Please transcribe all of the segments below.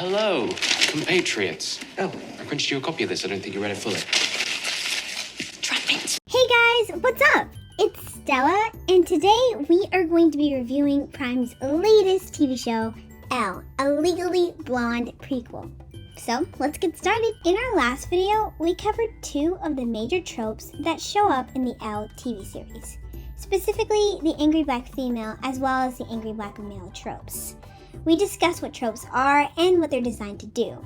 Hello, compatriots. Elle, I printed you a copy of this. I don't think you read it fully. Hey guys, what's up? It's Stella, and today we are going to be reviewing Prime's latest TV show, Elle, a Legally Blonde prequel. So, let's get started. In our last video, we covered two of the major tropes that show up in the Elle TV series. Specifically, the angry black female as well as the angry black male tropes. We discussed what tropes are and what they're designed to do.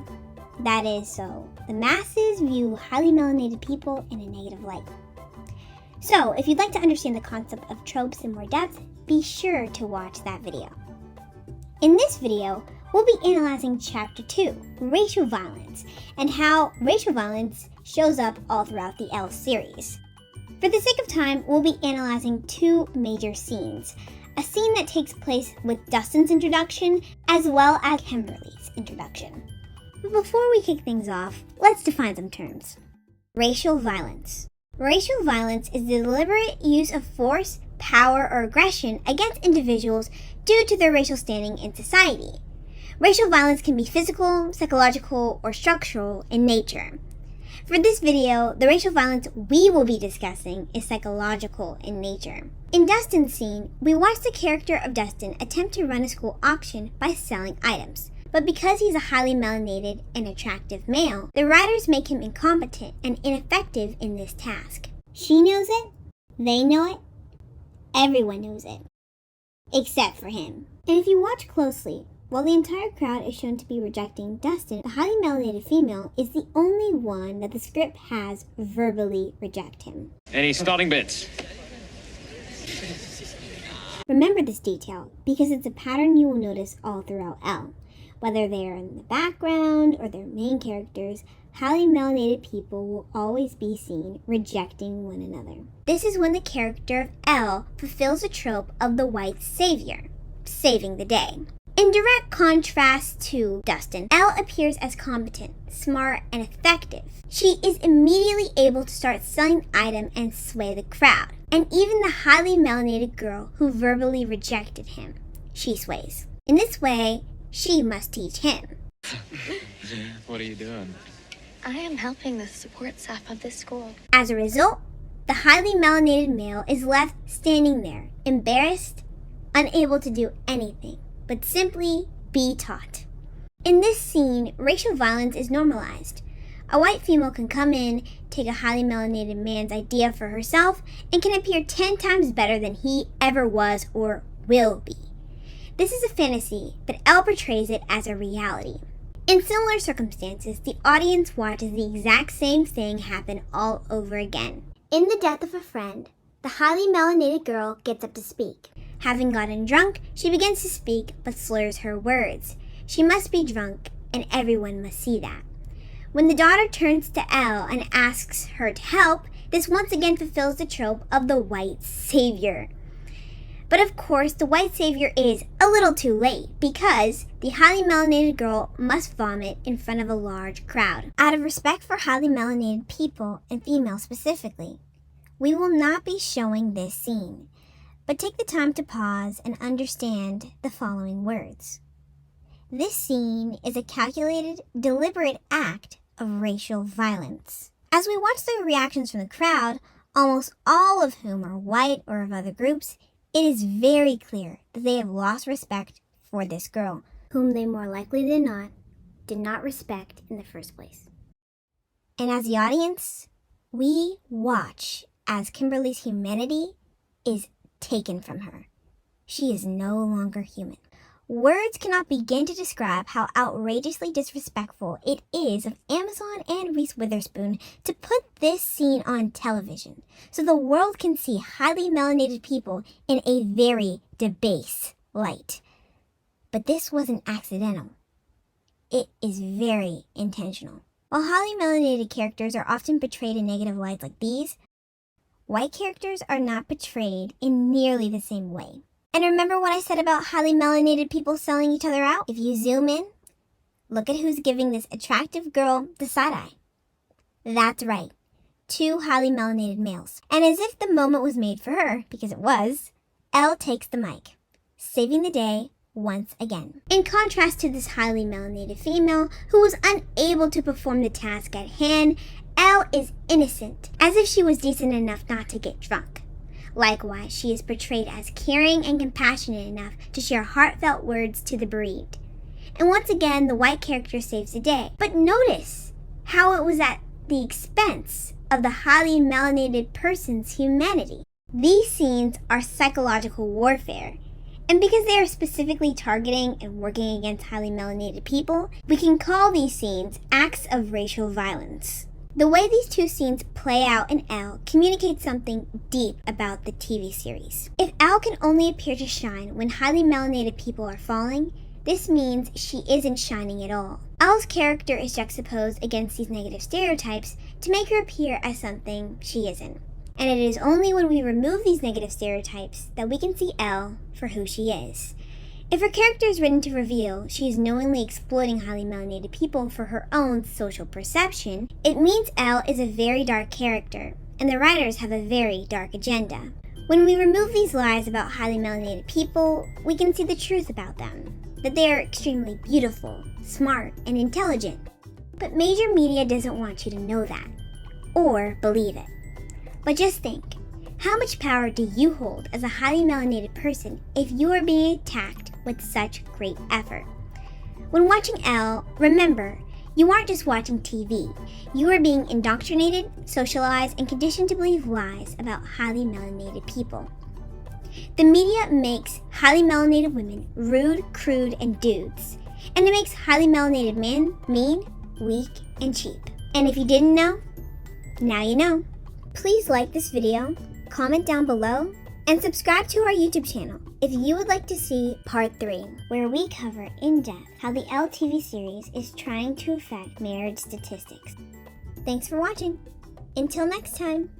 That is, so the masses view highly melanated people in a negative light. So, if you'd like to understand the concept of tropes in more depth, be sure to watch that video. In this video, we'll be analyzing Chapter 2, Racial Violence, and how racial violence shows up all throughout the Elle series. For the sake of time, we'll be analyzing two major scenes. A scene that takes place with Dustin's introduction, as well as Kimberly's introduction. But before we kick things off, let's define some terms. Racial violence. Racial violence is the deliberate use of force, power, or aggression against individuals due to their racial standing in society. Racial violence can be physical, psychological, or structural in nature. For this video, the racial violence we will be discussing is psychological in nature. In Dustin's scene, we watch the character of Dustin attempt to run a school auction by selling items. But because he's a highly melanated and attractive male, the writers make him incompetent and ineffective in this task. She knows it, they know it, everyone knows it. Except for him. And if you watch closely, while the entire crowd is shown to be rejecting Dustin, the highly melanated female is the only one that the script has verbally reject him. Any starting bits? Remember this detail, because it's a pattern you will notice all throughout Elle. Whether they are in the background or their main characters, highly melanated people will always be seen rejecting one another. This is when the character of Elle fulfills the trope of the white savior, saving the day. In direct contrast to Dustin, Elle appears as competent, smart, and effective. She is immediately able to start selling items and sway the crowd. And even the highly melanated girl who verbally rejected him, she sways. In this way, she must teach him. What are you doing? I am helping the support staff of this school. As a result, the highly melanated male is left standing there, embarrassed, unable to do anything, but simply be taught. In this scene, racial violence is normalized. A white female can come in, take a highly melanated man's idea for herself, and can appear 10 times better than he ever was or will be. This is a fantasy, but Elle portrays it as a reality. In similar circumstances, the audience watches the exact same thing happen all over again. In The Death of a Friend, the highly melanated girl gets up to speak. Having gotten drunk, she begins to speak but slurs her words. She must be drunk, and everyone must see that. When the daughter turns to Elle and asks her to help, this once again fulfills the trope of the white savior. But of course, the white savior is a little too late because the highly melanated girl must vomit in front of a large crowd. Out of respect for highly melanated people, and females specifically, we will not be showing this scene. But take the time to pause and understand the following words. This scene is a calculated, deliberate act of racial violence. As we watch the reactions from the crowd, almost all of whom are white or of other groups, it is very clear that they have lost respect for this girl, whom they more likely than not did not respect in the first place. And as the audience, we watch as Kimberly's humanity is taken from her. She is no longer human. Words cannot begin to describe how outrageously disrespectful it is of Amazon and Reese Witherspoon to put this scene on television so the world can see highly melanated people in a very debased light. But this wasn't accidental. It is very intentional. While highly melanated characters are often portrayed in negative lights like these, white characters are not portrayed in nearly the same way. And remember what I said about highly melanated people selling each other out? If you zoom in, look at who's giving this attractive girl the side eye. That's right, two highly melanated males. And as if the moment was made for her, because it was, Elle takes the mic, saving the day once again. In contrast to this highly melanated female who was unable to perform the task at hand, Elle is innocent, as if she was decent enough not to get drunk. Likewise, she is portrayed as caring and compassionate enough to share heartfelt words to the bereaved. And once again, the white character saves the day. But notice how it was at the expense of the highly melanated person's humanity. These scenes are psychological warfare, and because they are specifically targeting and working against highly melanated people, we can call these scenes acts of racial violence. The way these two scenes play out in Elle communicates something deep about the TV series. If Elle can only appear to shine when highly melanated people are falling, this means she isn't shining at all. Elle's character is juxtaposed against these negative stereotypes to make her appear as something she isn't. And it is only when we remove these negative stereotypes that we can see Elle for who she is. If her character is written to reveal she is knowingly exploiting highly melanated people for her own social perception, it means Elle is a very dark character, and the writers have a very dark agenda. When we remove these lies about highly melanated people, we can see the truth about them, that they are extremely beautiful, smart, and intelligent. But major media doesn't want you to know that, or believe it. But just think, how much power do you hold as a highly melanated person if you are being attacked with such great effort? When watching Elle, remember, you aren't just watching TV. You are being indoctrinated, socialized, and conditioned to believe lies about highly melanated people. The media makes highly melanated women rude, crude, and dudes. And it makes highly melanated men mean, weak, and cheap. And if you didn't know, now you know. Please like this video, comment down below, and subscribe to our YouTube channel if you would like to see part 3, where we cover in depth how the Elle TV series is trying to affect marriage statistics. Thanks for watching. Until next time.